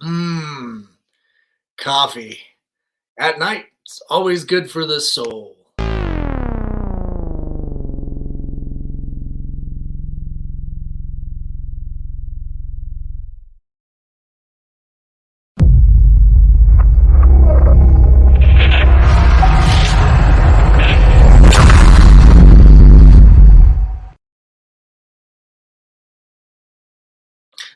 Mmm, coffee. At night, it's always good for the soul.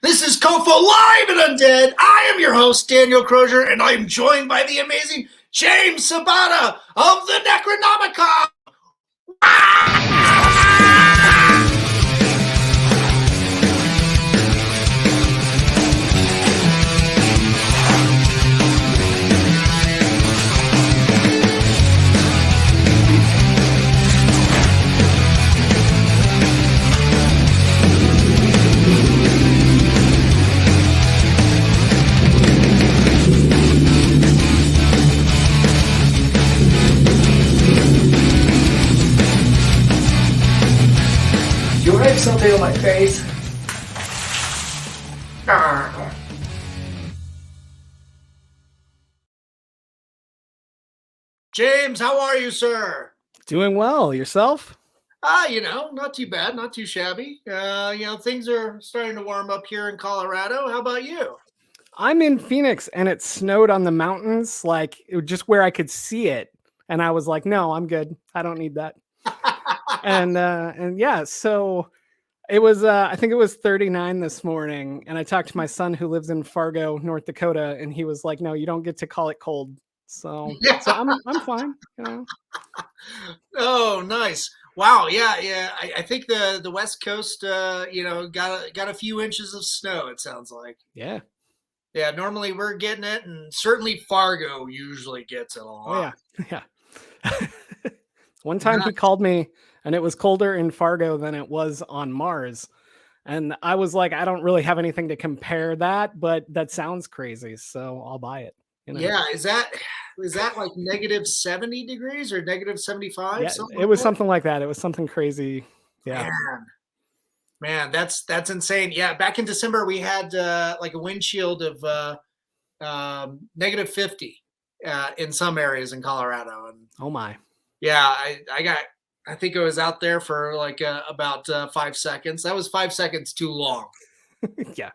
This is COFOH Live Undead. I am your host, Daniel Crosier, and I am joined by the amazing James Sabata of the Necronomicon. You write something on my face. James, how are you, sir? Doing well. Yourself? Not too bad, not too shabby. Things are starting to warm up here in Colorado. How about you? I'm in Phoenix and it snowed on the mountains, like just where I could see it. And I was like, no, I'm good. I don't need that. and yeah, so it was I think it was 39 this morning. And I talked to my son who lives in Fargo, North Dakota, and he was like, no, you don't get to call it cold. So I'm fine, Oh, nice. Wow, yeah. I think the West Coast got a few inches of snow, it sounds like. Yeah. Yeah, normally we're getting it, and certainly Fargo usually gets it a lot. Oh yeah. One time he called me and it was colder in Fargo than it was on Mars. And I was like, I don't really have anything to compare that, but that sounds crazy, so I'll buy it. Yeah, is that like negative 70 degrees or negative 75? Yeah, it was something like that. It was something crazy. Yeah. Man, that's insane. Yeah, back in December we had like a wind chill of negative 50 in some areas in Colorado. And oh my. Yeah, I think I was out there for like about 5 seconds. That was 5 seconds too long. Yeah.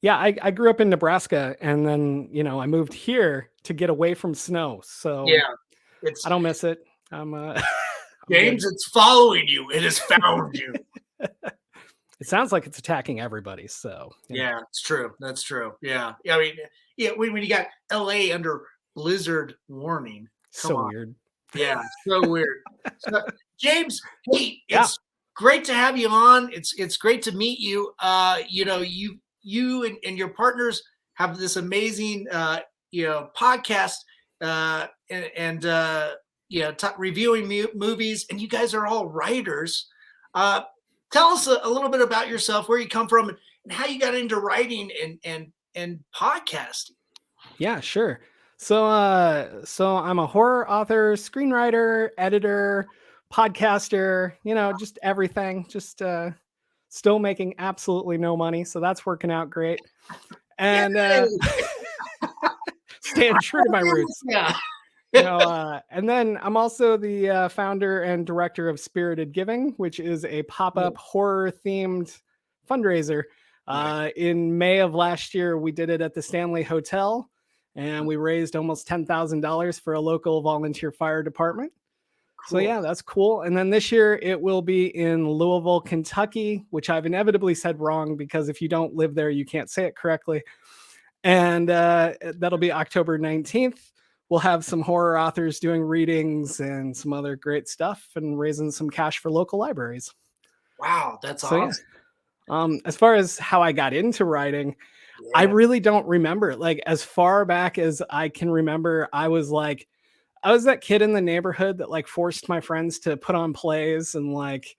Yeah, I grew up in Nebraska and then, I moved here to get away from snow. So yeah, I don't miss it. James, it's following you. It has found you. It sounds like it's attacking everybody. So yeah, it's true. That's true. Yeah. I mean, yeah, when you got LA under blizzard warning. So weird. Yeah, so weird. So, James, hey, it's great to have you on. It's great to meet you. You and your partners have this amazing podcast reviewing movies, and you guys are all writers. Tell us a little bit about yourself, where you come from, and how you got into writing and podcasting. Yeah, sure. So I'm a horror author, screenwriter, editor, podcaster, just everything. Just still making absolutely no money, so that's working out great. And staying true to my roots. Yeah. And then I'm also the founder and director of Spirited Giving, which is a pop-up horror themed fundraiser. In May of last year, we did it at the Stanley Hotel, and we raised almost $10,000 for a local volunteer fire department. Cool. So yeah, that's cool. And then this year it will be in Louisville, Kentucky, which I've inevitably said wrong because if you don't live there, you can't say it correctly. And that'll be October 19th. We'll have some horror authors doing readings and some other great stuff and raising some cash for local libraries. Wow, that's awesome. Yeah. As far as how I got into writing, I really don't remember. Like as far back as I can remember, I was that kid in the neighborhood that like forced my friends to put on plays and like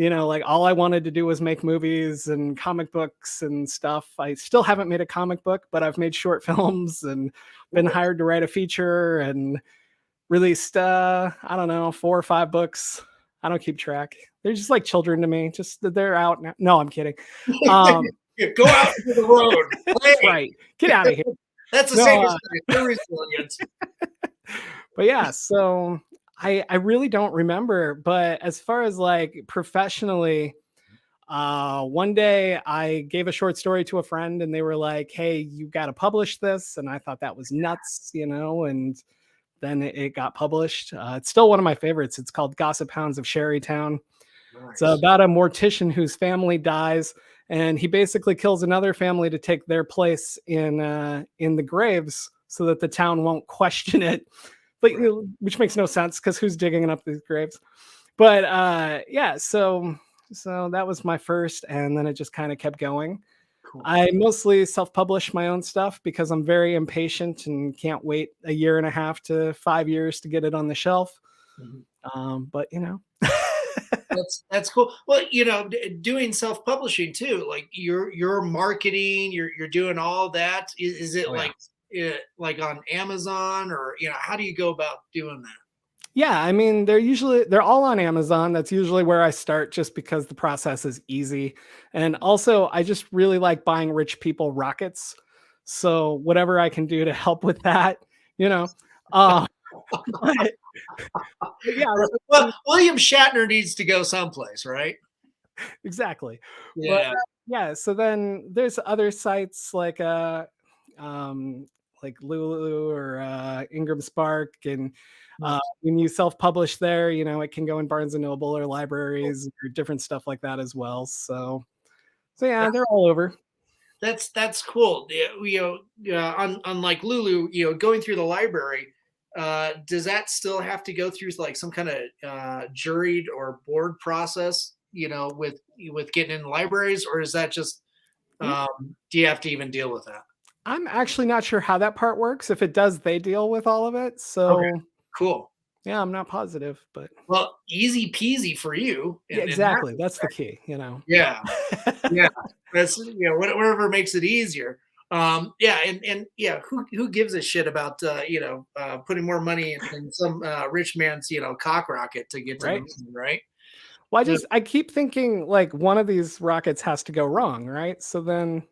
all I wanted to do was make movies and comic books and stuff. I still haven't made a comic book, but I've made short films and been hired to write a feature and released, 4 or 5 books. I don't keep track. They're just like children to me. Just they're out now. No, I'm kidding. Go out to the road. That's right. Get out of here. That's the No, safest thing. You're resilient. But yeah, so I really don't remember. But as far as like professionally, one day I gave a short story to a friend and they were like, "Hey, you got to publish this." And I thought that was nuts, and then it got published. It's still one of my favorites. It's called Gossip Hounds of Sherrytown. It's Nice. about a mortician whose family dies, and he basically kills another family to take their place in the graves so that the town won't question it. But which makes no sense because who's digging up these graves? But yeah, so that was my first, and then it just kind of kept going. Cool. I mostly self-publish my own stuff because I'm very impatient and can't wait a year and a half to 5 years to get it on the shelf. But that's cool. Well, doing self-publishing too, like you're marketing, you're doing all that. Is it like on Amazon, or how do you go about doing that? Yeah, I mean, they're all on Amazon. That's usually where I start just because the process is easy. And also I just really like buying rich people rockets. So whatever I can do to help with that, but yeah. Well, William Shatner needs to go someplace, right? Exactly. Yeah. But yeah, so then there's other sites like Lulu or Ingram Spark, and when you self-publish there, it can go in Barnes and Noble or libraries or different stuff like that as well. So yeah, they're all over. That's cool. On like Lulu, going through the library, does that still have to go through like some kind of juried or board process, with getting in libraries, or is that just do you have to even deal with that? I'm actually not sure how that part works. If it does, they deal with all of it. So okay. Cool. Yeah, I'm not positive, but easy peasy for you. Yeah, exactly. That's the key, Yeah. Yeah. That's whatever makes it easier. Yeah, and who gives a shit about putting more money in some rich man's cock rocket to get to the moon, right? Well, I keep thinking like one of these rockets has to go wrong, right? So then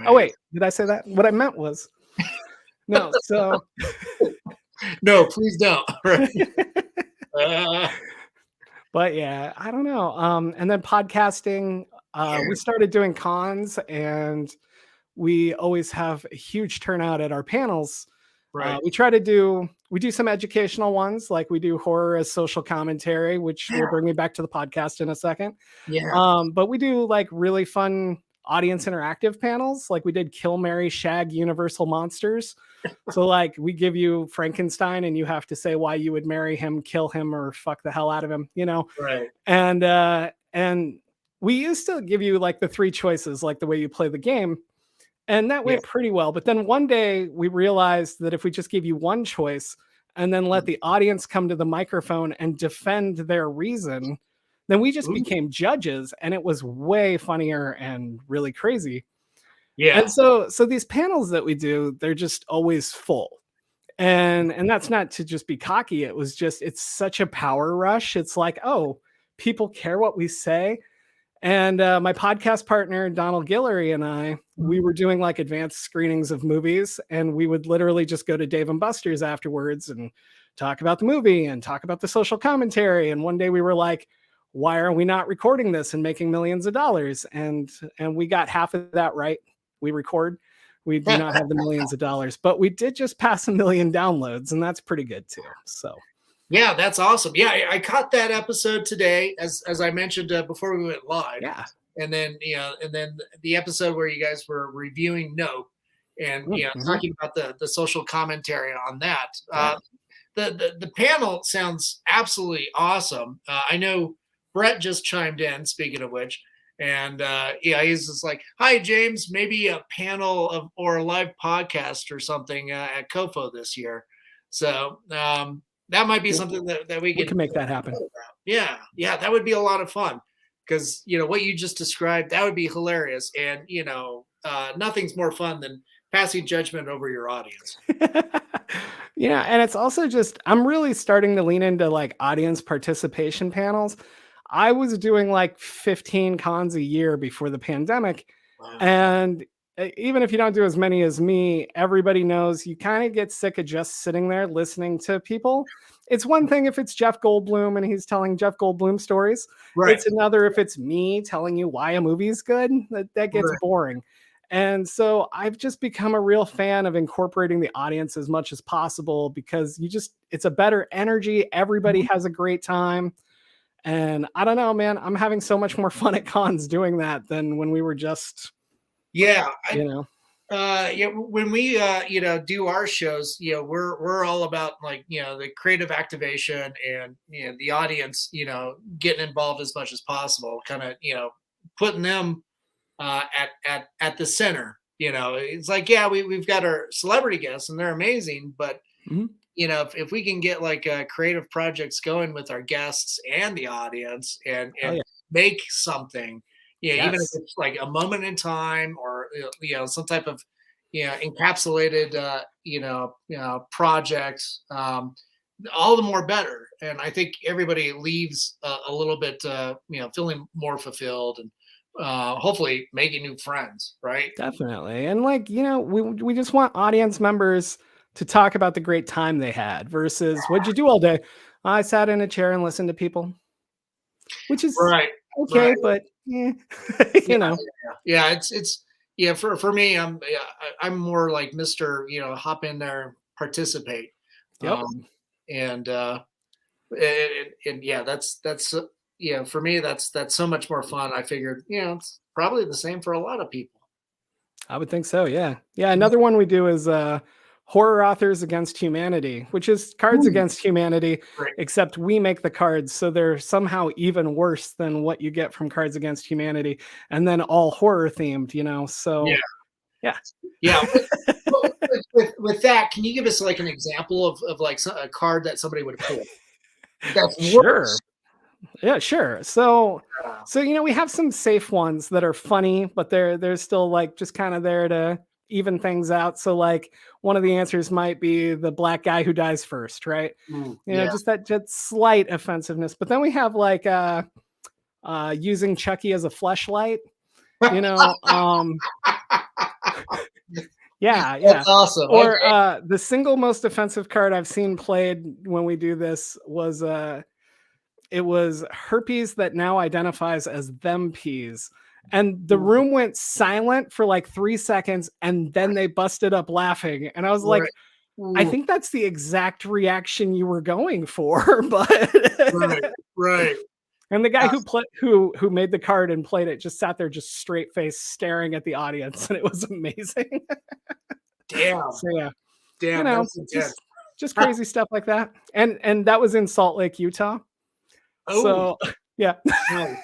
Oh wait, did I say that? What I meant was no, so no, please don't. But yeah, I don't know. And then podcasting, we started doing cons, and we always have a huge turnout at our panels. Right. We do some educational ones, like we do horror as social commentary, which will bring me back to the podcast in a second. Yeah. But we do like really fun audience interactive panels, like we did Kill, Marry, Shag Universal Monsters. So like we give you Frankenstein and you have to say why you would marry him, kill him, or fuck the hell out of him, Right. And we used to give you like the 3 choices, like the way you play the game, and that went pretty well. But then one day we realized that if we just gave you one choice and then let the audience come to the microphone and defend their reason, then we just became judges, and it was way funnier and really crazy. Yeah. And so these panels that we do, they're just always full. And that's not to just be cocky. It's such a power rush. It's like, oh, people care what we say. And my podcast partner, Donald Guillory, and I, we were doing like advanced screenings of movies, and we would literally just go to Dave and Buster's afterwards and talk about the movie and talk about the social commentary. And one day we were like, why are we not recording this and making millions of dollars? And we got half of that right. We record. We do not have the millions of dollars, but we did just pass 1 million downloads, and that's pretty good too. So yeah, that's awesome. Yeah, I caught that episode today, as I mentioned before we went live. Yeah. And then the episode where you guys were reviewing Nope, and talking about the social commentary on that. The panel sounds absolutely awesome. I know Brett just chimed in, speaking of which, and he's just like, "Hi, James, maybe a panel or a live podcast or something at COFOH this year." So that might be something that we can make that happen. Yeah, that would be a lot of fun, because what you just described, that would be hilarious, and nothing's more fun than passing judgment over your audience. Yeah, and it's also just, I'm really starting to lean into like audience participation panels. I was doing like 15 cons a year before the pandemic. And even if you don't do as many as me, everybody knows you kind of get sick of just sitting there listening to people. It's one thing if it's Jeff Goldblum and he's telling Jeff Goldblum stories. Right. It's another if it's me telling you why a movie's good. That gets Right. boring. And so I've just become a real fan of incorporating the audience as much as possible because it's a better energy. Everybody has a great time. And I don't know, man, I'm having so much more fun at cons doing that than when we were just, Yeah. you know. Yeah, when we do our shows, we're all about like the creative activation and the audience getting involved as much as possible, kind of putting them at the center. It's like, yeah, we've got our celebrity guests and they're amazing, but Mhm. if we can get like creative projects going with our guests and the audience and Oh, yeah. make something, even if Yes. it's like a moment in time or some type of encapsulated project, all the more better. And I think everybody leaves a little bit feeling more fulfilled and hopefully making new friends, right? Definitely. And like, we just want audience members to talk about the great time they had versus what'd you do all day? I sat in a chair and listened to people, which is Right, okay, right. but yeah, Yeah, you know. yeah. It's yeah. For me, I'm more like Mr. Hop in there, participate, Yep. and and yeah, that's yeah. For me, that's so much more fun. I figured, it's probably the same for a lot of people. I would think so. Yeah. Yeah. Another one we do is horror authors against humanity, which is cards Ooh, against humanity, great. except we make the cards. So they're somehow even worse than what you get from cards against humanity. And then all horror themed. Yeah, So yeah. yeah. With that, can you give us like an example of like a card that somebody would pull that's Sure. worse? Yeah, sure. So Uh, we have some safe ones that are funny, but they're still like just kind of there to even things out. So like one of the answers might be the black guy who dies first, right? yeah. Just that slight offensiveness. But then we have like using Chucky as a fleshlight, you know. Yeah, yeah. That's awesome. Or Okay. the single most offensive card I've seen played when we do this was it was herpes that now identifies as them peas. And the room went silent for like 3 seconds and then they busted up laughing. And I was Right. like, I Ooh, think that's the exact reaction you were going for. But right, right. and the guy Uh, who made the card and played it just sat there just straight face staring at the audience and it was amazing. damn, So yeah, damn, that's intense. just crazy stuff like that. And that was in Salt Lake, Utah. Oh, So yeah. nice,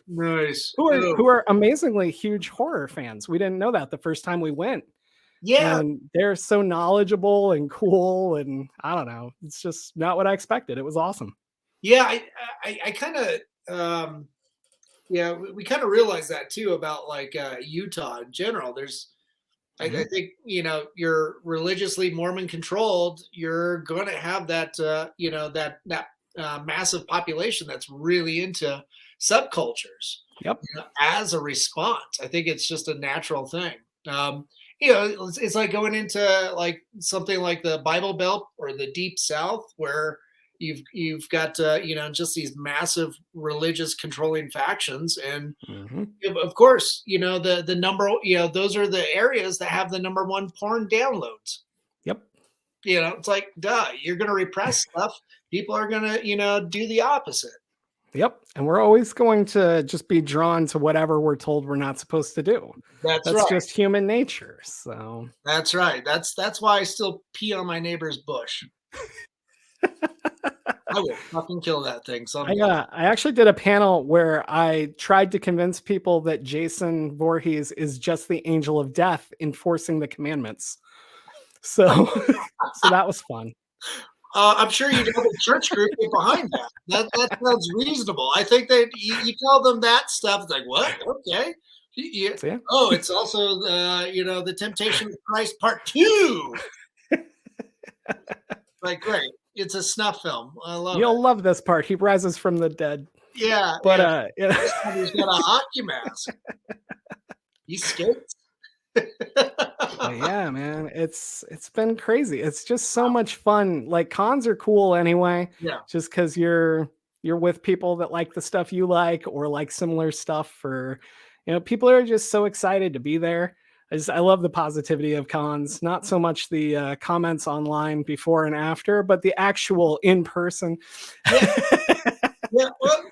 nice. who are Oh, who are amazingly huge horror fans. We didn't know that the first time we went. yeah, And they're so knowledgeable and cool and I don't know. It's just not what I expected. It was awesome. yeah. I kind of, yeah, we kind of realized that too about like Utah in general. I Mhm. think you're religiously Mormon controlled. You're going to have that that massive population that's really into subcultures Yep. as a response. I think it's just a natural thing. It's like going into like something like the Bible Belt or the Deep South, where you've got just these massive religious controlling factions, and Mhm. of course the number those are the areas that have the number one porn downloads. Yep. It's like, duh, you're going to repress stuff. People are going to do the opposite. Yep. And we're always going to just be drawn to whatever we're told we're not supposed to do. That's That's right. just human nature. So That's right. That's why I still pee on my neighbor's bush. I will fucking kill that thing someday. I actually did a panel where I tried to convince people that Jason Voorhees is just the angel of death enforcing the commandments. So so that was fun. I'm sure you'd have a church group get behind that. That sounds reasonable. I think that you tell them that stuff, it's like, what? Okay. So yeah. Oh, it's also the Temptation of Christ Part 2. Like, great. It's a snuff film. I love it. You'll love this part. He rises from the dead. Yeah, But yeah. This time he's got a hockey mask. He skates. But yeah, man, it's been crazy. It's just so much fun. Like cons are cool anyway, Yeah. just because you're with people that like the stuff you like or like similar stuff, or people are just so excited to be there. I love the positivity of cons, not so much the comments online before and after, but the actual in person. Yeah. Yeah. Well,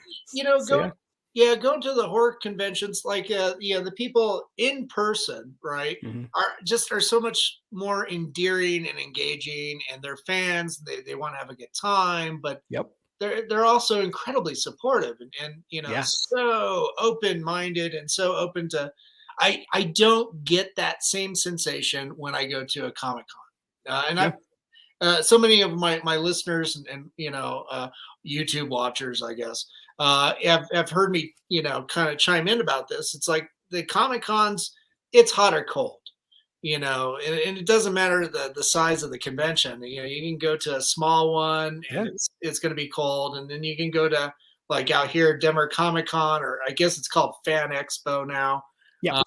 So yeah. going to the horror conventions, like, the people in person, right, Mhm. are so much more endearing and engaging, and they're fans. They want to have a good time, but Yep. they're also incredibly supportive, and Yes. so open minded and so open to. I don't get that same sensation when I go to a Comic Con, and Yeah. so many of my listeners and YouTube watchers, I guess, have heard me kind of chime in about this. It's like the Comic Cons, it's hot or cold, and it doesn't matter the size of the convention. You can go to a small one and Yeah. it's going to be cold, and then you can go to, like, out here, Denver Comic Con, or I guess it's called Fan Expo now. Yep.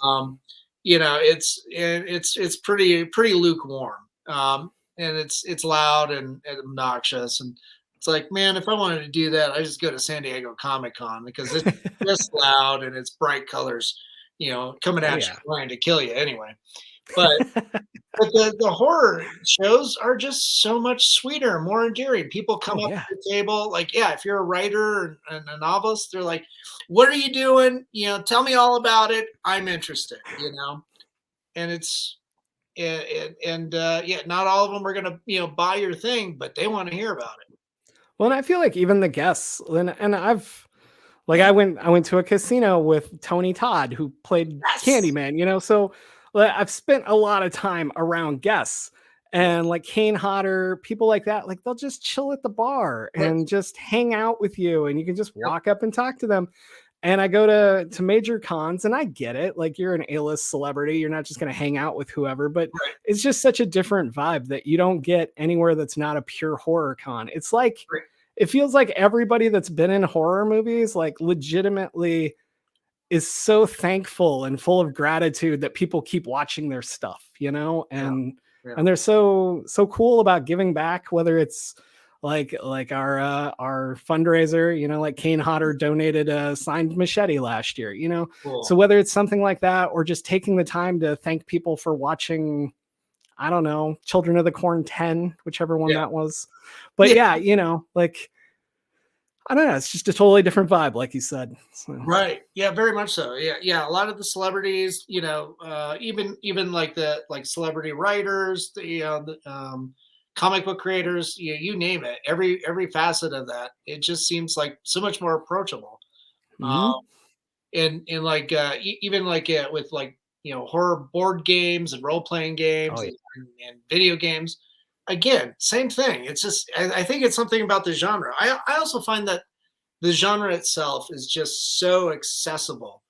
It's pretty lukewarm. And it's loud and obnoxious, and it's like, man, if I wanted to do that, I just go to San Diego Comic Con, because it's just loud and it's bright colors, coming Oh at yeah. you, trying to kill you anyway. But the horror shows are just so much sweeter, more endearing. People come Oh up yeah. to the table, like, yeah, if you're a writer and a novelist, they're like, "What are you doing? Tell me all about it. I'm interested." And it's yeah, not all of them are gonna buy your thing, but they want to hear about it. Well, and I feel like even the guests, and I went to a casino with Tony Todd, who played Yes. Candyman, so like, I've spent a lot of time around guests, Yeah. and like Kane Hodder, people like that, like they'll just chill at the bar Right. and just hang out with you, and you can just Yep. walk up and talk to them. And I go to major cons, and I get it. Like you're an A-list celebrity, you're not just going to hang out with whoever, but Right. it's just such a different vibe that you don't get anywhere that's not a pure horror con. It's like Right. it feels like everybody that's been in horror movies like legitimately is so thankful and full of gratitude that people keep watching their stuff, Yeah. and Yeah. and they're so cool about giving back, whether it's like our fundraiser, like Kane Hodder donated a signed machete last year, so Cool. whether it's something like that or just taking the time to thank people for watching, I don't know, Children of the Corn 10, whichever one Yeah. that was. But Yeah. yeah, like I don't know, it's just a totally different vibe, like you said. So Right. Yeah, very much so. Yeah. Yeah. A lot of the celebrities, even like celebrity writers, the comic book creators, you name it. Every facet of that, it just seems like so much more approachable. mhm. Um, and like, even like, with, like, horror board games and role playing Oh games, yeah. and video games. Again, same thing. It's just, I think it's something about the genre. I also find that the genre itself is just so accessible,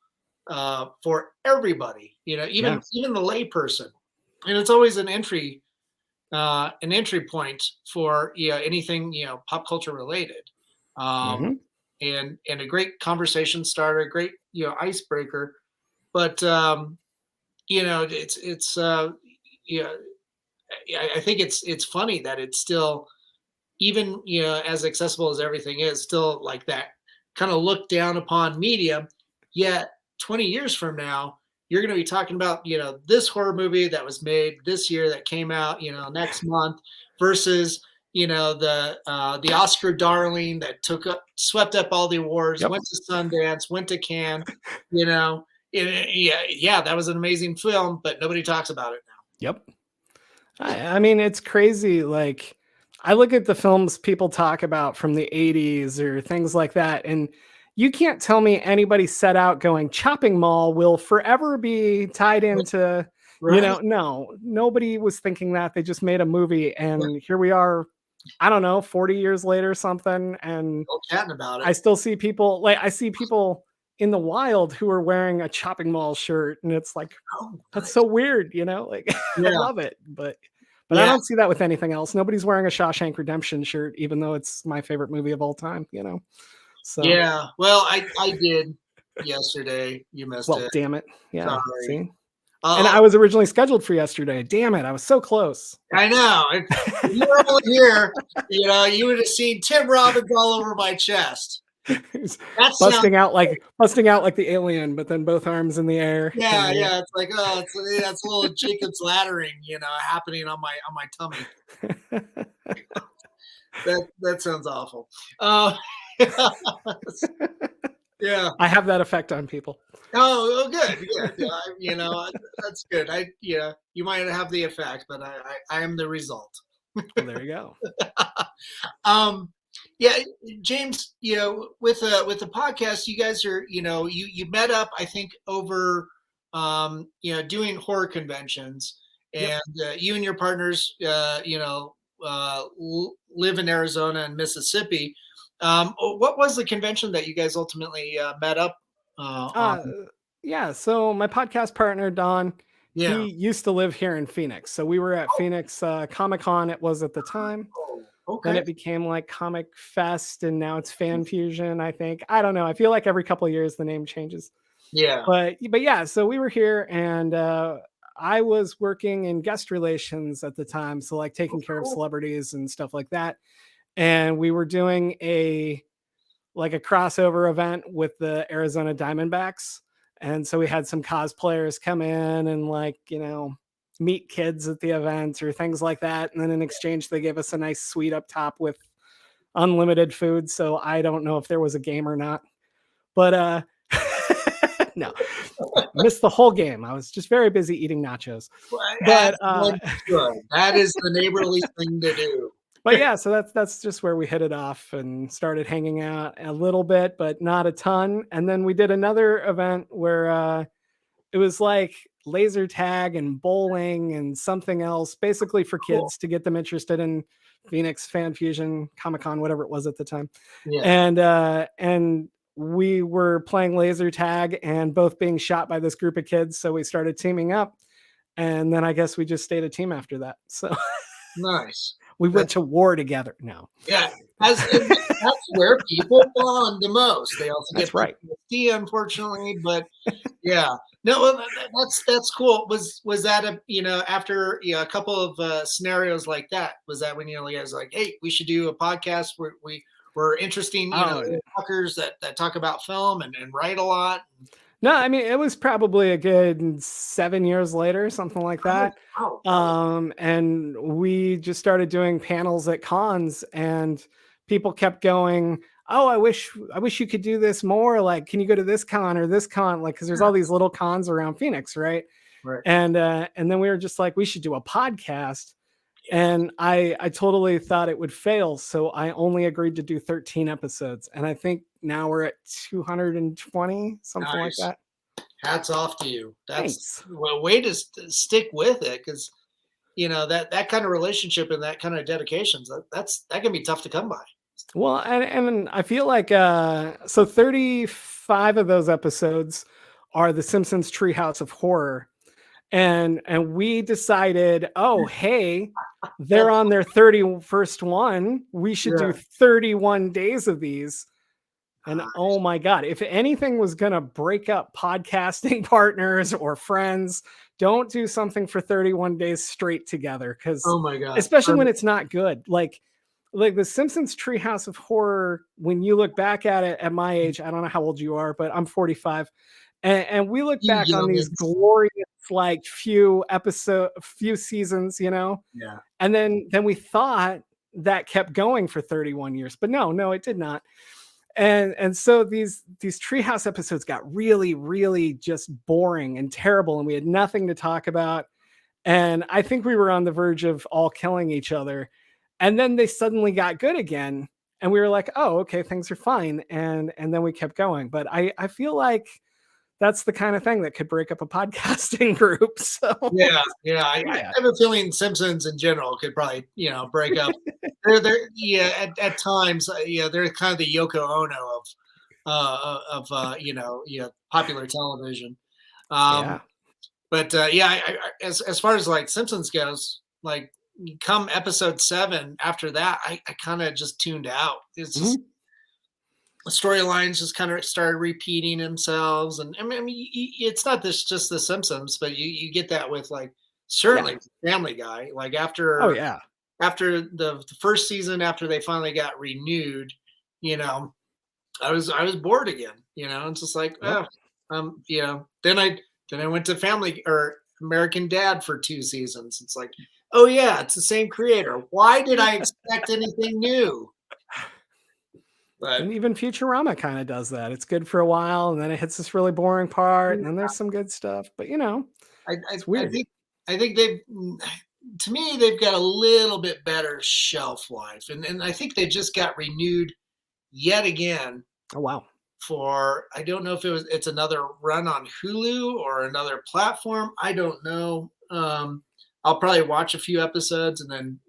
for everybody. Yeah. Even the layperson, and it's always an entry point for anything pop culture related, um, Mhm. and a great conversation starter, great icebreaker. But it's yeah, I think it's funny that it's still, even as accessible as everything is, still like that kind of looked down upon medium. Yet 20 years from now, you're going to be talking about this horror movie that was made this year that came out next month, versus the Oscar darling that swept up all the awards, Yep. went to Sundance, went to Cannes. you know yeah, that was an amazing film, but nobody talks about it now. Yep. I mean, it's crazy. Like, I look at the films people talk about from the 80s or things like that, and you can't tell me anybody set out going, Chopping Mall will forever be tied into, Right. no, nobody was thinking that. They just made a movie, Yeah, and here we are, I don't know, 40 years later, something. And still chatting about I it. still see people, like, I see people in the wild who are wearing a Chopping Mall shirt, and it's like, Oh, that's nice. so weird, like I Yeah. love it, but I Yeah. don't see that with anything else. Nobody's wearing a Shawshank Redemption shirt, even though it's my favorite movie of all time. So, Yeah. Well, I did yesterday. You missed well, it. damn it. Yeah. Sorry. See? And I was originally scheduled for yesterday. Damn it. I was so close. I know. If you were only here, you would have seen Tim Robbins all over my chest. busting out like the alien, but then both arms in the air. Yeah, yeah. It's like, that's a little Jacob's laddering, happening on my tummy. That sounds awful. Yeah. I have that effect on people. Oh, good. Yeah, that's good. You might have the effect, but I am the result. Well, there you go. Yeah, James, with the podcast, you guys are, you met up, I think, over, doing horror conventions, and you and your partners, live in Arizona and Mississippi. What was the convention that you guys ultimately met up on? Yeah, so my podcast partner Don, Yeah. he used to live here in Phoenix, so we were at Phoenix Comic-Con. It was at the time. Okay. Then it became like Comic Fest, and now it's Fan Fusion. I think, I don't know. I feel like every couple of years the name changes. Yeah. But yeah, so we were here, and I was working in guest relations at the time, so like taking care of celebrities and stuff like that. And we were doing a crossover event with the Arizona Diamondbacks. And so we had some cosplayers come in and meet kids at the event or things like that. And then in exchange, they gave us a nice suite up top with unlimited food. So I don't know if there was a game or not, but no, missed the whole game. I was just very busy eating nachos. But that is the neighborly thing to do. But yeah, so that's just where we hit it off and started hanging out a little bit, but not a ton. And then we did another event where it was like laser tag and bowling and something else, basically for kids to get them interested in Phoenix Fan Fusion, Comic-Con, whatever it was at the time. Yeah. And we were playing laser tag and both being shot by this group of kids. So we started teaming up, and then I guess we just stayed a team after that. So nice. We went to war togetger. No. Yeah, that's where people bond the most. They also get PTSD, unfortunately, but yeah, no, that's cool. Was that after a couple of scenarios like that? Was that when you guys like, hey, we should do a podcast where we're interesting, talkers that talk about film and write a lot? No, I mean, it was probably a good 7 years later, something like that. And we just started doing panels at cons, and people kept going, oh, I wish you could do this more. Like, can you go to this con or this con? Like, cause there's all these little cons around Phoenix. Right. And then we were just like, we should do a podcast. And I totally thought it would fail. So I only agreed to do 13 episodes. And I think now we're at 220, something like that. Hats off to you. That's a way to stick with it. Cause that kind of relationship and that kind of dedications, that can be tough to come by. Well, and I feel like, so 35 of those episodes are the Simpsons Treehouse of Horror. And we decided, oh, hey, they're on their 31st one. We should do 31 days of these. And oh my God, if anything was going to break up podcasting partners or friends, don't do something for 31 days straight together. Because, oh my God, especially when it's not good. Like the Simpsons Treehouse of Horror, when you look back at it at my age, I don't know how old you are, but I'm 45. And we look back on these glorious, few seasons, Yeah. And then we thought that kept going for 31 years, but no, it did not. And so these Treehouse episodes got really, really just boring and terrible, and we had nothing to talk about. And I think we were on the verge of all killing each other. And then they suddenly got good again, and we were like, oh, okay, things are fine. And then we kept going. But I feel like that's the kind of thing that could break up a podcasting group. So I have a feeling Simpsons in general could probably, break up. They're at times, they're kind of the Yoko Ono of popular television. But as far as like Simpsons goes, like come episode 7 after that, I kind of just tuned out. It's just storylines just kind of started repeating themselves. And it's not just the Simpsons, but you get that with like certainly Family Guy. Like Oh yeah. after the first season, after they finally got renewed, you know, I was bored again. You know, it's just like, Yep. you know. Then I went to Family or American Dad for 2 seasons. It's like, oh yeah, it's the same creator. Why did I expect anything new? But And even Futurama kind of does that. It's good for a while, and then it hits this really boring part, and then there's some good stuff. But it's I weird. think they've to me they've got a little bit better shelf life, and I think they just got renewed yet again Oh wow. for I don't know if it's another run on Hulu or another platform. I don't know. I'll probably watch a few episodes and then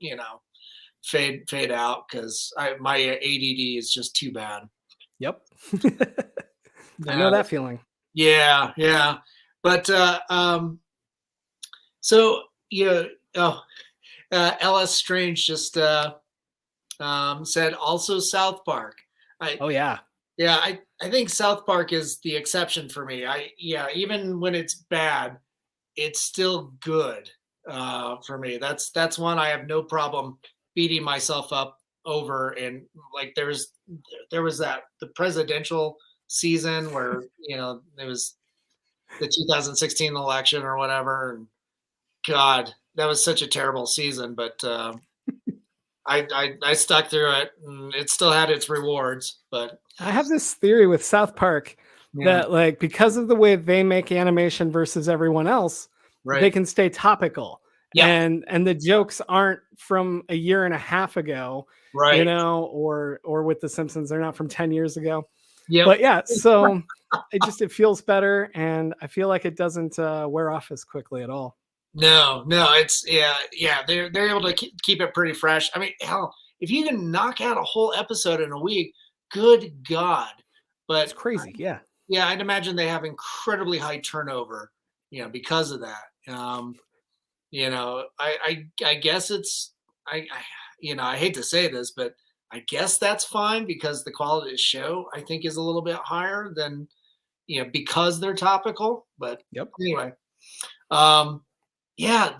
fade out because my ADD is just too bad. Yep. I know Yeah, that feeling. yeah. But so oh, LS Strange just said also South Park. I Oh yeah. Yeah, I think South Park is the exception for me. Even when it's bad, it's still good for me. That's one I have no problem beating myself up over. And like there was that the presidential season where there was the 2016 election or whatever, and God, that was such a terrible season. But I stuck through it, and it still had its rewards. But I have this theory with South Park yeah, that like because of the way they make animation versus everyone else, they right, can stay topical. yeah, And the jokes aren't from a year and a half ago, right, or with the Simpsons, they're not from 10 years ago. yep. But yeah, so it feels better, and I feel like it doesn't wear off as quickly at all. No, it's yeah. They're able to keep it pretty fresh. I mean, hell, if you can knock out a whole episode in a week, good God. It's But crazy. Yeah. yeah, I'd imagine they have incredibly high turnover, because of that. I guess it's I hate to say this, but I guess that's fine because the quality of the show I think is a little bit higher than because they're topical. But Yep. anyway, um, yeah,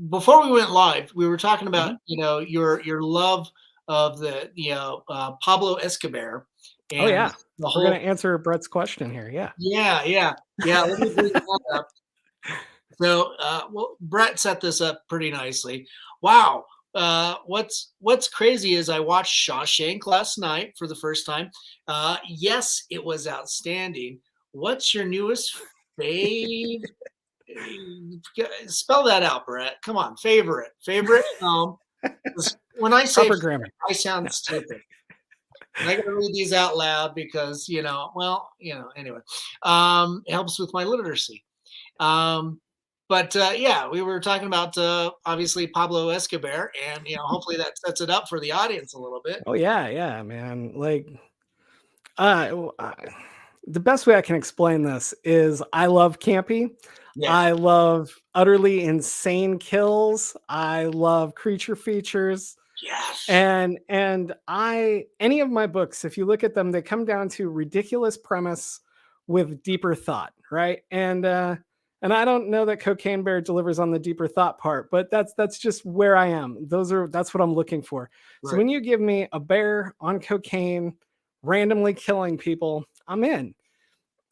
before we went live, we were talking about Mhm. your love of the Pablo Escobar Oh and yeah. the We're gonna whole answer Brett's question here. Yeah. yeah. Let me bring that up. So, well, Brett set this up pretty nicely. Wow. What's crazy is I watched Shawshank last night for the first time. Yes, it was outstanding. What's your newest fave? Spell that out, Brett. Come on, favorite. When I say Proper favorite, grammar. I sound No. stupid. And I got to read these out loud because anyway, it helps with my literacy. Um, but yeah, we were talking about obviously Pablo Escobar, and hopefully that sets it up for the audience a little bit. Oh yeah, man. Like w- I- the best way I can explain this is I love campy. Yeah, I love utterly insane kills. I love creature features. yes, And I any of my books, if you look at them, they come down to ridiculous premise with deeper thought, right? And I don't know that Cocaine Bear delivers on the deeper thought part, but that's just where I am. That's what I'm looking for. So right, when you give me a bear on cocaine randomly killing people, I'm in.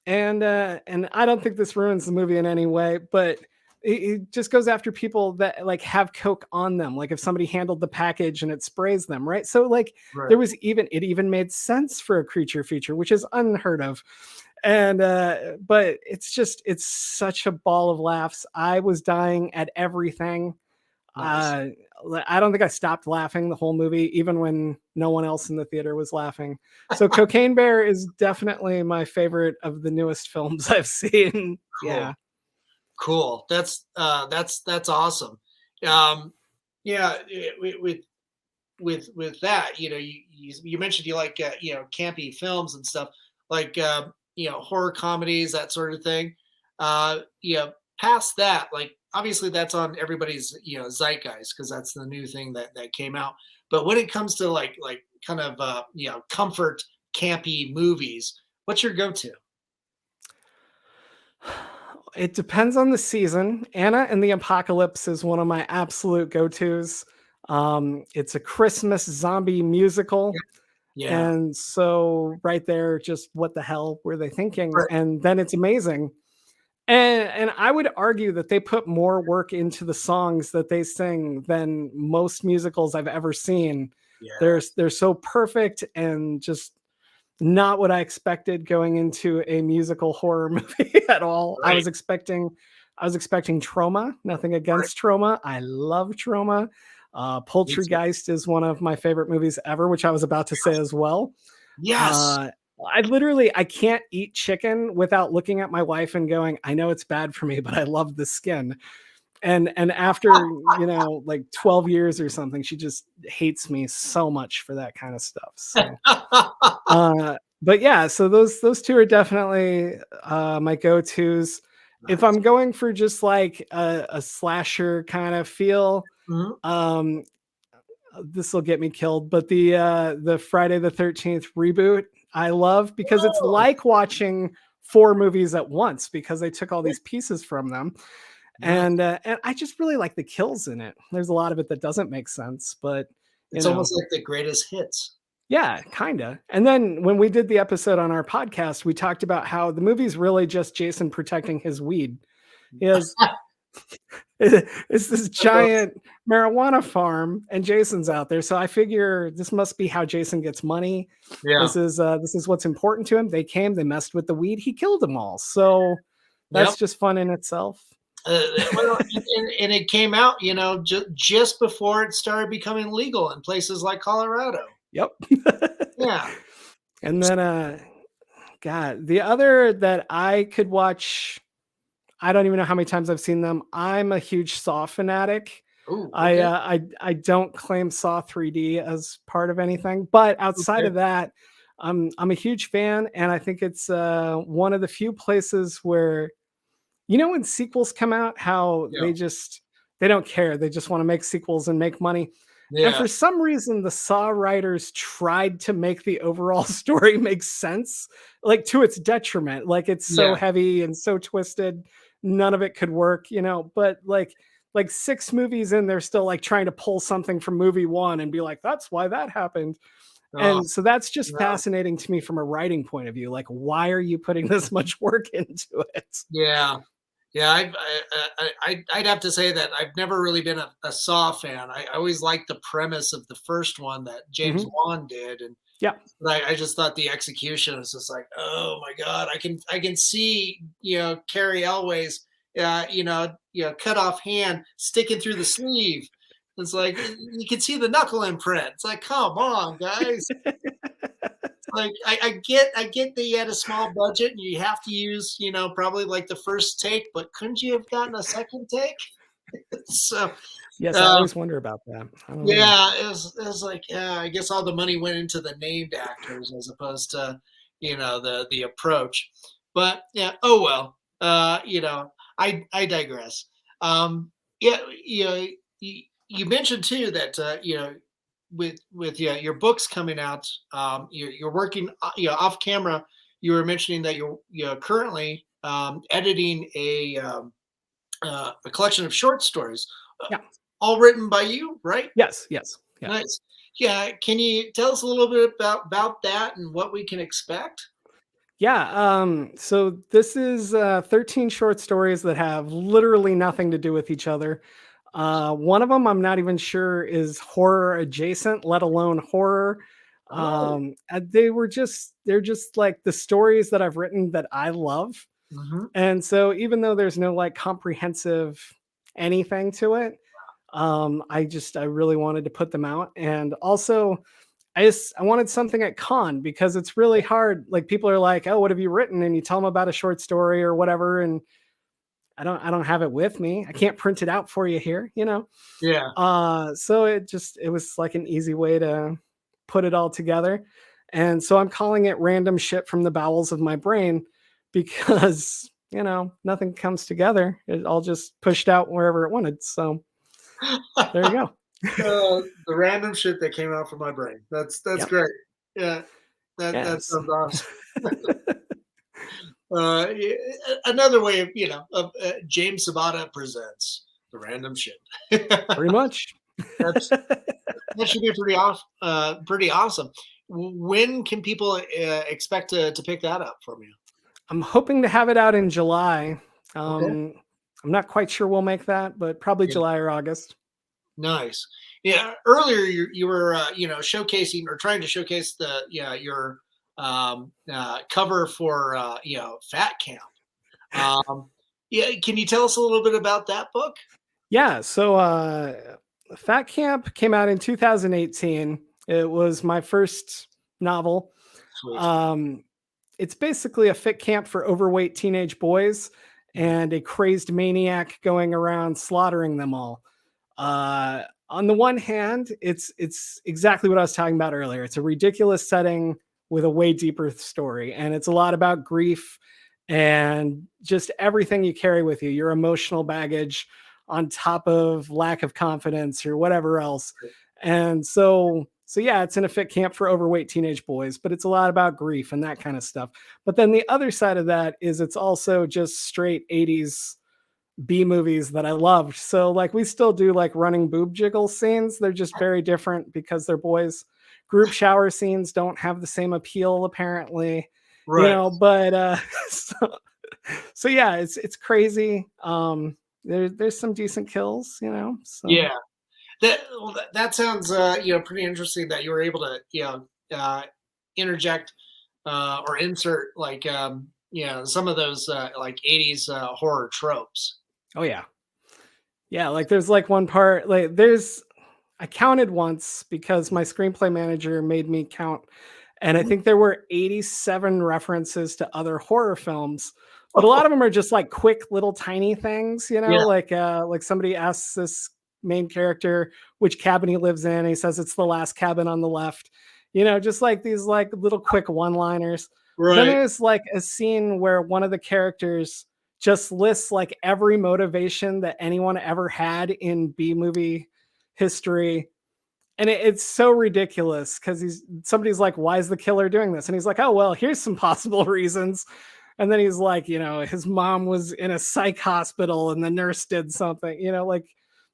And I don't think this ruins the movie in any way, but it just goes after people that like have coke on them, like if somebody handled the package and it sprays them, right? So like right. it even made sense for a creature feature, which is unheard of. And but it's such a ball of laughs. I was dying at everything. Nice. uh I don't think I stopped laughing the whole movie, even when no one else in the theater was laughing. So Cocaine Bear is definitely my favorite of the newest films I've seen. Cool, Yeah. cool. That's awesome. Um, yeah, with that, you mentioned you like campy films and stuff like horror comedies, that sort of thing. Past that, like obviously that's on everybody's zeitgeist because that's the new thing that came out. but when it comes to like kind of comfort campy movies, what's your go-to? It depends on the season. Anna and the Apocalypse is one of my absolute go-tos. It's a Christmas zombie musical. Yeah. And so right there, just what the hell were they thinking? Right. And then it's amazing. And I would argue that they put more work into the songs that they sing than most musicals I've ever seen. Yeah. They're so perfect and just not what I expected going into a musical horror movie at all. Right. I was expecting Trauma. Nothing against Trauma. I love Trauma. Poltergeist is one of my favorite movies ever, which I was about to say as well. Yes. I can't eat chicken without looking at my wife and going, I know it's bad for me, but I love the skin. And after, like 12 years or something, she just hates me so much for that kind of stuff. So but yeah, so those two are definitely my go-tos. If I'm going for just like a slasher kind of feel, Mhm. this will get me killed, but the Friday the 13th reboot I love because it's Oh, like watching 4 movies at once because they took all these pieces from them. nice. And I just really like the kills in it. There's a lot of it that doesn't make sense, but It's almost like the greatest hits. yeah, kinda. And then when we did the episode on our podcast, we talked about how the movie's really just Jason protecting his weed. He has it's this giant marijuana farm, and Jason's out there. So I figure this must be how Jason gets money. Yeah. This is what's important to him. They came, they messed with the weed, he killed them all. So Yep. that's just fun in itself. Well, and it came out, just before it started becoming legal in places like Colorado. Yep. Yeah. And then God, the other that I could watch, I don't even know how many times I've seen them. I'm a huge Saw fanatic. Ooh, okay. I don't claim Saw 3D as part of anything, but outside Okay. of that, I'm a huge fan, and I think it's one of the few places where, when sequels come out, how Yeah. they don't care. They just want to make sequels and make money. And Yeah. for some reason, the Saw writers tried to make the overall story make sense, like to its detriment. Like it's so Yeah. heavy and so twisted, none of it could work, But like 6 movies in, they're still like trying to pull something from movie 1 and be like, that's why that happened. Oh, And so that's just yeah. fascinating to me from a writing point of view. Like, why are you putting this much work into it? Yeah. Yeah, I'd have to say that I've never really been a Saw fan. I always liked the premise of the first one that James Mhm. Wan did, and Yeah. I just thought the execution was just like, oh my god, I can see Carrie Elway's cut off hand sticking through the sleeve. It's like you can see the knuckle imprint. It's like, come on, guys. Like I get that you had a small budget and you have to use, probably like the first take, but couldn't you have gotten a second take? So Yes, I uh, always wonder about that. I don't know. yeah, it was like, yeah, I guess all the money went into the named actors as opposed to, the approach. But yeah, oh well. I digress. Yeah, you mentioned too that with your books coming out, you're working off camera. You were mentioning that you're currently editing a collection of short stories, uh, Yeah. all written by you, right? Yes. Yes. Yeah. Nice. Yeah. Can you tell us a little bit about that and what we can expect? Yeah. So this is 13 short stories that have literally nothing to do with each other. One of them I'm not even sure is horror adjacent, let alone horror. Oh. They're just like the stories that I've written that I love. Hmm. And so even though there's no like comprehensive anything to it, I really wanted to put them out. And also I wanted something at con because it's really hard. Like people are like, "Oh, what have you written?" And you tell them about a short story or whatever, and I don't have it with me. I can't print it out for you here. Yeah. So it was like an easy way to put it all together. And so I'm calling it random shit from the bowels of my brain because, nothing comes together. It all just pushed out wherever it wanted. So there you go. The random shit that came out from my brain. That's Yep. great. Yeah, that Yes. sounds awesome. Yeah, another way of James Sabata presents the random shit. Pretty much. That's that should be pretty awesome. When can people expect to pick that up from you? I'm hoping to have it out in July. Okay. I'm not quite sure we'll make that, but probably Yeah. July or August. Nice. Yeah. Earlier, you were showcasing or trying to showcase your cover for Fat Camp. Um, yeah. Can you tell us a little bit about that book? Yeah, so Fat Camp came out in 2018. It was my first novel. Sweet. Um, it's basically a fit camp for overweight teenage boys Mhm. and a crazed maniac going around slaughtering them all. On the one hand, it's exactly what I was talking about earlier. It's a ridiculous setting with a way deeper story, and it's a lot about grief and just everything you carry with you, your emotional baggage on top of lack of confidence or whatever else. And so yeah, it's in a fit camp for overweight teenage boys, but it's a lot about grief and that kind of stuff. But then the other side of that is it's also just straight 80s B movies that I loved. So like we still do like running boob jiggle scenes. They're just very different because they're boys. Group shower scenes don't have the same appeal apparently, Right. but so, so yeah, it's crazy. There's some decent kills. So Yeah. That sounds pretty interesting that you were able to interject or insert like some of those like 80s horror tropes. oh yeah. Yeah, like there's like one part like there's I counted once because my screenplay manager made me count, and I think there were 87 references to other horror films, but a lot of them are just like quick little tiny things, Yeah. like somebody asks this main character which cabin he lives in, and he says it's the last cabin on the left. Just like these like little quick one-liners. Then Right. there's like a scene where one of the characters just lists like every motivation that anyone ever had in B movie history. And it's so ridiculous because somebody's like, why is the killer doing this? And he's like, oh, well, here's some possible reasons. And then he's like, his mom was in a psych hospital and the nurse did something, like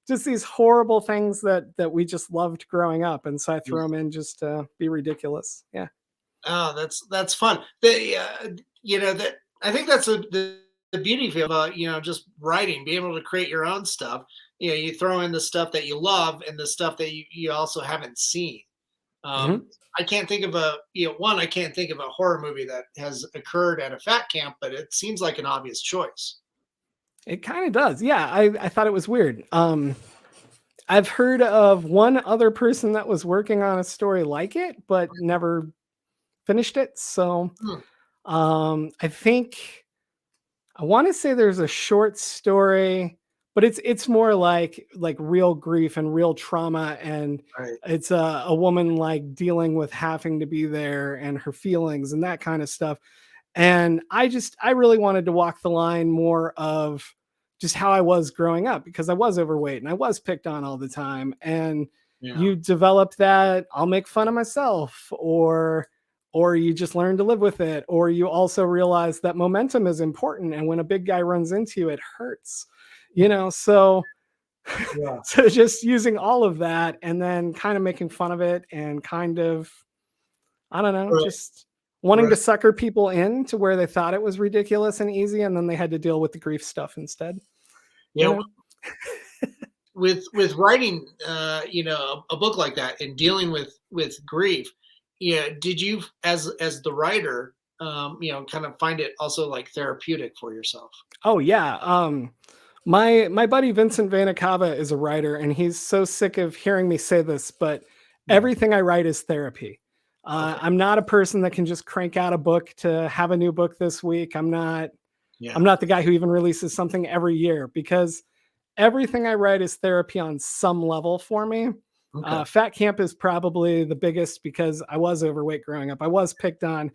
just these horrible things that we just loved growing up. And so I threw them in just to be ridiculous. Yeah. Oh, that's fun. That I think that's the beauty of just writing, being able to create your own stuff. You throw in the stuff that you love and the stuff that you also haven't seen. Um, Mhm. I can't think of I can't think of a horror movie that has occurred at a fat camp, but it seems like an obvious choice. It kind of does. Yeah. I thought it was weird. I've heard of one other person that was working on a story like it, but never finished it. So Hmm. I think I want to say there's a short story, but it's more like real grief and real trauma, and Right. it's a woman like dealing with having to be there and her feelings and that kind of stuff. And I really wanted to walk the line more of just how I was growing up because I was overweight and I was picked on all the time. And Yeah. you develop that I'll make fun of myself, or you just learn to live with it, or you also realize that momentum is important, and when a big guy runs into you it hurts. So Yeah. so just using all of that and then kind of making fun of it and kind of, I don't know, Right. just wanting to Right. sucker people in to where they thought it was ridiculous and easy, and then they had to deal with the grief stuff instead, you Yeah. know? With writing a book like that and dealing with grief, yeah, did you as the writer kind of find it also like therapeutic for yourself? Oh yeah. My buddy Vincent Vanacava is a writer, and he's so sick of hearing me say this, but Mm. everything I write is therapy. Okay. I'm not a person that can just crank out a book to have a new book this week. I'm not. Yeah. I'm not the guy who even releases something every year because everything I write is therapy on some level for me. Okay. Fat Camp is probably the biggest because I was overweight growing up. I was picked on,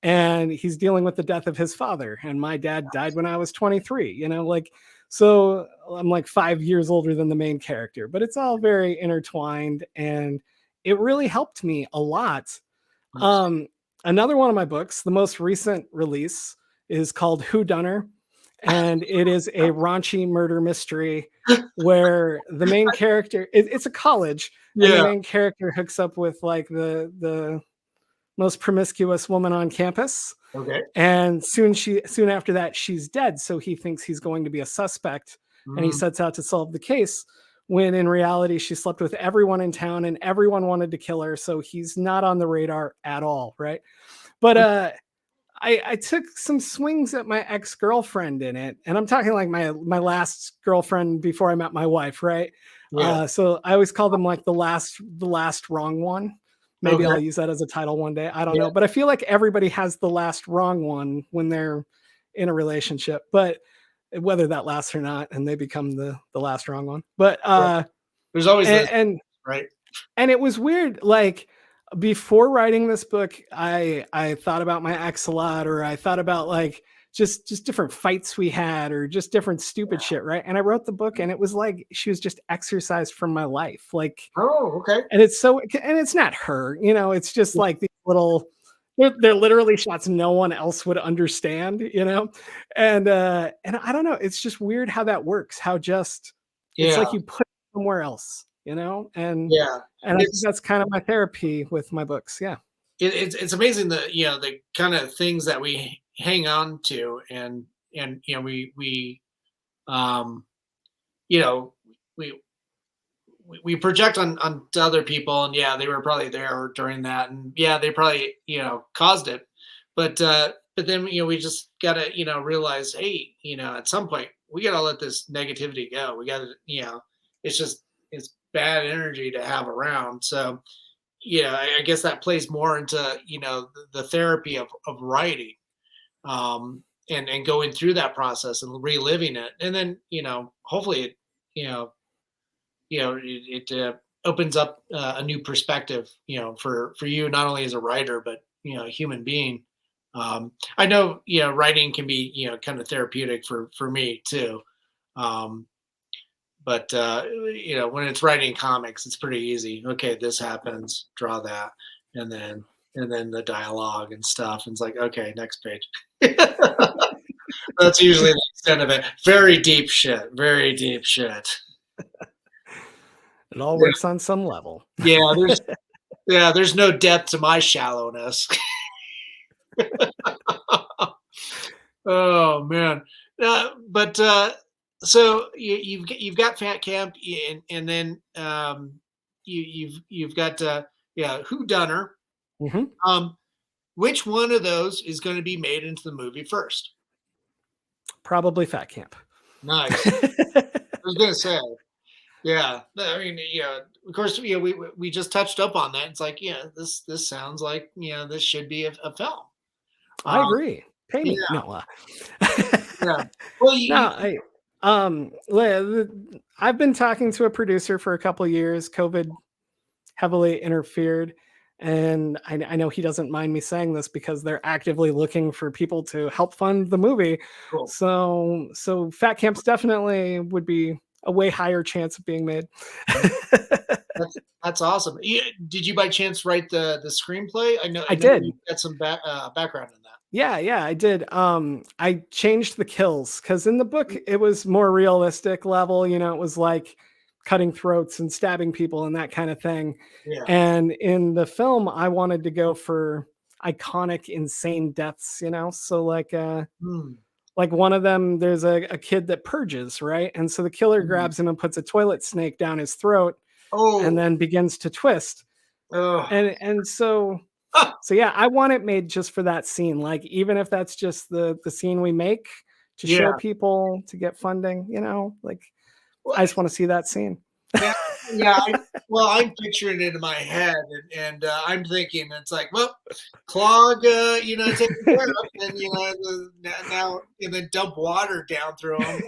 and he's dealing with the death of his father. And my dad died when I was 23, you know, like, so I'm like 5 years older than the main character, but it's all very intertwined, and it really helped me a lot. Nice. Another one of my books, the most recent release, is called Who Dunner, and it is a raunchy murder mystery where the main character, it's a college, and the Yeah. main character hooks up with like the most promiscuous woman on campus, Okay. and soon after that she's dead, so he thinks he's going to be a suspect, and he Mm. sets out to solve the case, when in reality she slept with everyone in town and everyone wanted to kill her, so he's not on the radar at all, right? But I took some swings at my ex-girlfriend in it, and I'm talking like my last girlfriend before I met my wife, right? Yeah. So I always call them like the last wrong one. Maybe Okay. I'll use that as a title one day. I don't Yeah. know, but I feel like everybody has the last wrong one when they're in a relationship, but whether that lasts or not, and they become the last wrong one. But Right. There's always this, and right? and it was weird, like, before writing this book, I thought about my ex a lot, or I thought about like just different fights we had, or just different stupid shit, right? And I wrote the book, and it was like she was just exercised from my life, like, Oh, okay. and it's not her, you know, it's just like these little, they're literally shots no one else would understand, you know. And I don't know, it's just weird how that works, how just, it's Yeah. like you put it somewhere else, you know. Yeah. And I think It's that's kind of my therapy with my books. Yeah. it's amazing the kind of things that we hang on to, and we um you know we we project on to other people, and yeah, they were probably there during that, and yeah, they probably caused it, but then we just gotta realize, hey, at some point we gotta let this negativity go. We gotta, it's just, it's bad energy to have around. So yeah, I guess that plays more into the therapy of writing, and going through that process and reliving it, and then hopefully it you know it opens up a new perspective, for you, not only as a writer but a human being. I know writing can be kind of therapeutic for me too. Um, but when it's writing comics, it's pretty easy. Okay, this happens, draw that, and then the dialogue and stuff, and it's like, okay, next page. That's usually the extent of it. Very deep shit, very deep shit. It all Yeah, works on some level. yeah, there's no depth to my shallowness. Oh man. But so you've got Fat Camp, and then you've got Who Dunner. Mhm. Um, which one of those is going to be made into the movie first? Probably Fat Camp. Nice. I was gonna say, yeah. I mean, yeah. Of course, we just touched up on that. It's like, yeah, this sounds like this should be a film. I Um, agree. Pay yeah, me. No. yeah. Well, No, I've been talking to a producer for a couple of years. COVID heavily interfered, and I know he doesn't mind me saying this because they're actively looking for people to help fund the movie. cool. So Fat Camps definitely would be a way higher chance of being made. That's awesome. Did you by chance write the screenplay? I I know did. you got some background in that. Yeah, I did. I changed the kills because in the book it was more realistic level. You know, it was like cutting throats and stabbing people and that kind of thing. Yeah. And in the film, I wanted to go for iconic, insane deaths. You know, so Hmm. like one of them, there's a kid that purges, right? And so the killer Mhm. grabs him and puts a toilet snake down his throat, and Oh. then begins to twist. Oh. And so yeah, I want it made just for that scene. Like, even if that's just the scene we make to show Yeah. people to get funding, you know, like, Well, I just want to see that scene. yeah. Yeah. Well, I'm picturing it in my head, and I'm thinking it's like, well, clog, taken care of, and now and then dump water down through them.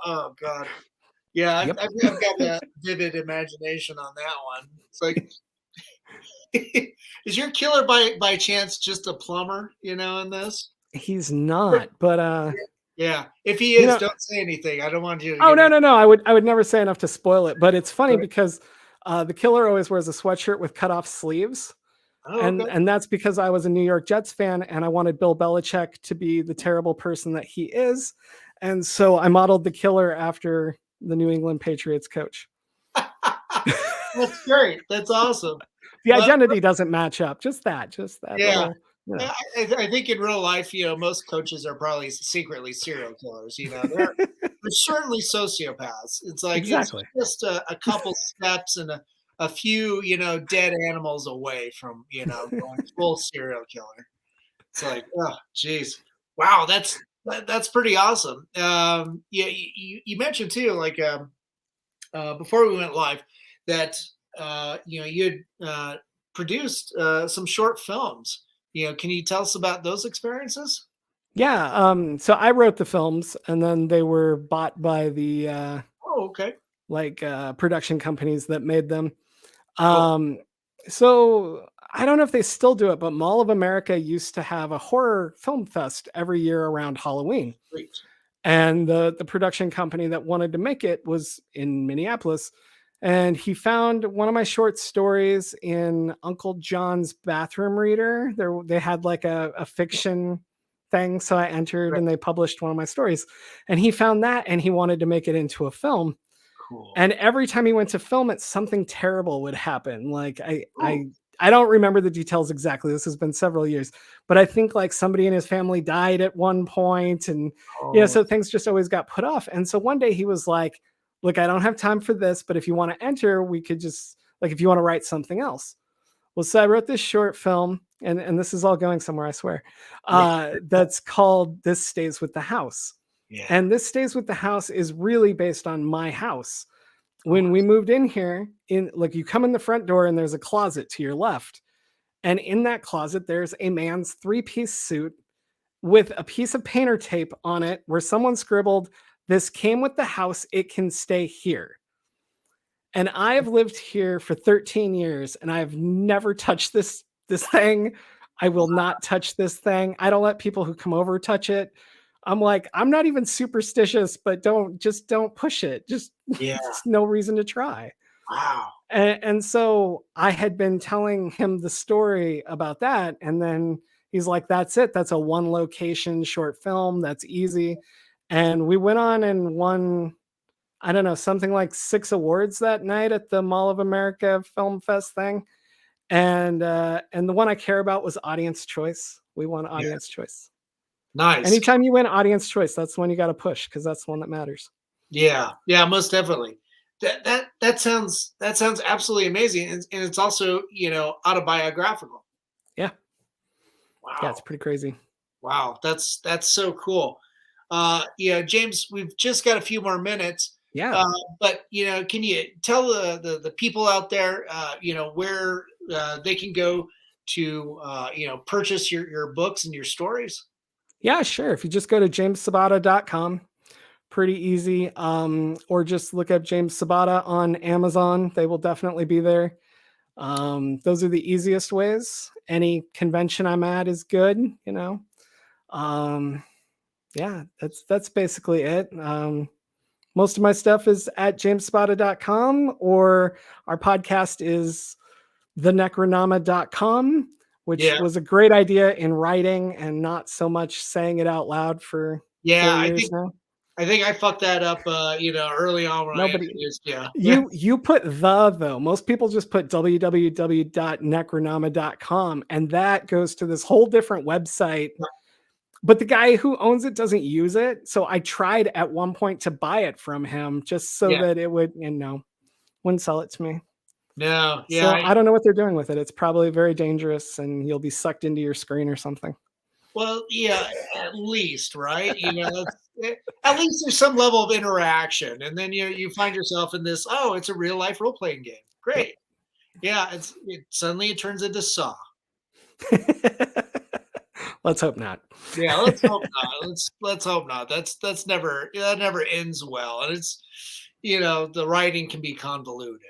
Oh God. Yeah, Yep. I've got a vivid imagination on that one. It's like, Is your killer by chance just a plumber, in this? He's not, but Yeah. If he you is, know, don't say anything. I don't want you to oh give me. no, I would never say enough to spoil it. But it's funny Right. because the killer always wears a sweatshirt with cut off sleeves. Oh, okay. And that's because I was a New York Jets fan and I wanted Bill Belichick to be the terrible person that he is. And so I modeled the killer after the New England Patriots coach. That's great. That's awesome. The Well, identity doesn't match up. Just that yeah. little, you know. I think in real life, most coaches are probably secretly serial killers. They're certainly sociopaths. It's like it's Exactly. just a couple steps and a few, dead animals away from, going full serial killer. It's like, oh, geez, wow, that's pretty awesome. Yeah, you mentioned too, like before we went live, that you had produced some short films. Can you tell us about those experiences? Yeah. So I wrote the films and then they were bought by the Oh, okay, production companies that made them. cool, Um, so I don't know if they still do it, but Mall of America used to have a horror film fest every year around Halloween. great. And the production company that wanted to make it was in Minneapolis. And he found one of my short stories in Uncle John's bathroom reader. They had like a fiction thing. So I entered Right. and they published one of my stories. And he found that and he wanted to make it into a film. Cool. And every time he went to film it, something terrible would happen. Like Ooh, I don't remember the details exactly. This has been several years, but I think like somebody in his family died at one point, and oh, so things just always got put off. And so one day he was like, "Look, I don't have time for this, but if you want to enter, we could just like if you want to write something else." Well, so I wrote this short film, and this is all going somewhere, I swear. yeah, That's called "This Stays with the House." yeah. And This Stays with the House is really based on my house. Oh, When we moved in here, in like you come in the front door and there's a closet to your left. And in that closet, there's a man's three-piece suit with a piece of painter tape on it where someone scribbled, "This came with the house, it can stay here." And I have lived here for 13 years and I've never touched this thing. I will not touch this thing. I don't let people who come over touch it. I'm like, I'm not even superstitious, but don't push it. Just yeah. it's no reason to try. Wow. And so I had been telling him the story about that. And then he's like, "That's it. That's a one location short film. That's easy." And we went on and won, I don't know, something like 6 awards that night at the Mall of America Film Fest thing. And the one I care about was audience choice. We won Yeah. audience choice. Nice. Anytime you win audience choice, that's the one you got to push because that's the one that matters. Yeah. Yeah. Most definitely. That sounds absolutely amazing, and it's also autobiographical. Yeah. Yeah, it's Wow. pretty crazy. Wow. That's so cool. Yeah, James, we've just got a few more minutes. Yeah. Uh, but can you tell the people out there, where they can go to, purchase your books and your stories? Yeah, sure. If you just go to jamessabata.com, pretty easy. Or just look up James Sabata on Amazon. They will definitely be there. Those are the easiest ways. Any convention I'm at is good. Um, yeah, that's basically it. Most of my stuff is at jamessabata.com, or our podcast is thenecronama.com, which Yeah. was a great idea in writing and not so much saying it out loud for Yeah. 4 years now. I think I fucked that up, early on when I Nobody, introduced. Yeah. Yeah. you put the though. Most people just put www.necronama.com, and that goes to this whole different website. But the guy who owns it doesn't use it. So I tried at one point to buy it from him just so Yeah. that it would, wouldn't sell it to me. No. Yeah. So I don't know what they're doing with it. It's probably very dangerous and you'll be sucked into your screen or something. Well, yeah, at least, right? At least there's some level of interaction, and then you find yourself in this. Oh, it's a real life role playing game. Yep. Great. Yeah, suddenly it turns into Saw. Let's hope not. Yeah, let's hope not. Let's hope not. That never ends well, and it's the writing can be convoluted.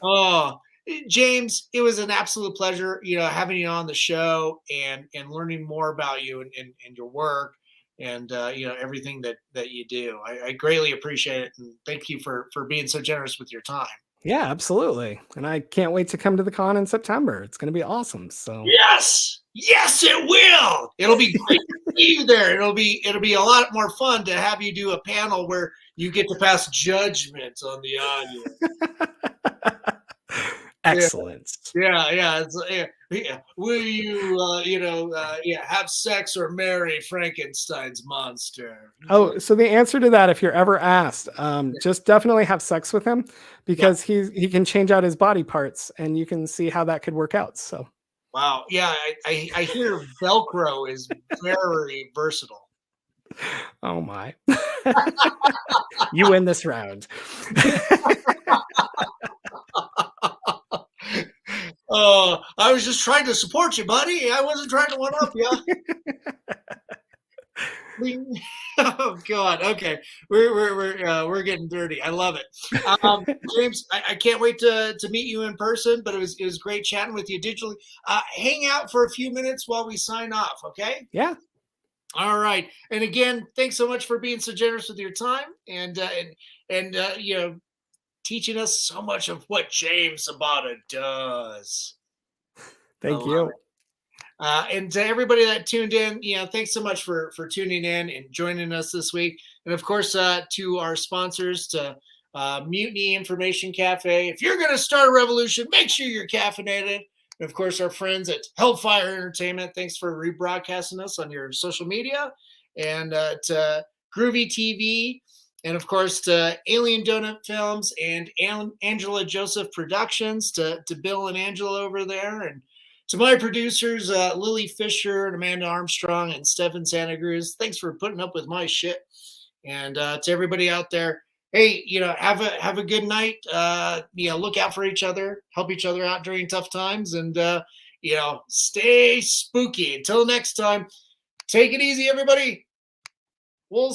Oh, James, it was an absolute pleasure, having you on the show and learning more about you and your work and everything that you do. I greatly appreciate it, and thank you for being so generous with your time. Yeah, absolutely. And I can't wait to come to the con in September. It's going to be awesome. So Yes, yes, it will. It'll be great to see you there. It'll be a lot more fun to have you do a panel where you get to pass judgment on the audience. excellent. Yeah. Yeah. Will you, have sex or marry Frankenstein's monster? Oh, so the answer to that, if you're ever asked, just definitely have sex with him Yeah. because he can change out his body parts, and you can see how that could work out. So, Wow. Yeah. I hear Velcro is very versatile. oh my, you win this round. Oh, I was just trying to support you, buddy. I wasn't trying to one up you. Oh God. Okay, we're getting dirty. I love it. James, I can't wait to meet you in person. But it was great chatting with you digitally. Hang out for a few minutes while we sign off. Okay. Yeah. All right. And again, thanks so much for being so generous with your time and teaching us so much of what James Sabata does. I Thank love you. it. And to everybody that tuned in, thanks so much for tuning in and joining us this week. And of course, to our sponsors, to Mutiny Information Cafe. If you're going to start a revolution, make sure you're caffeinated. And of course, our friends at Hellfire Entertainment. Thanks for rebroadcasting us on your social media. And to Groovy TV. And of course, to Alien Donut Films and Angela Joseph Productions, to Bill and Angela over there. And to my producers, Lily Fisher and Amanda Armstrong and Stefan Santa Cruz, thanks for putting up with my shit. And to everybody out there, hey, have a good night. Look out for each other, help each other out during tough times, and stay spooky. Until next time, take it easy, everybody. We'll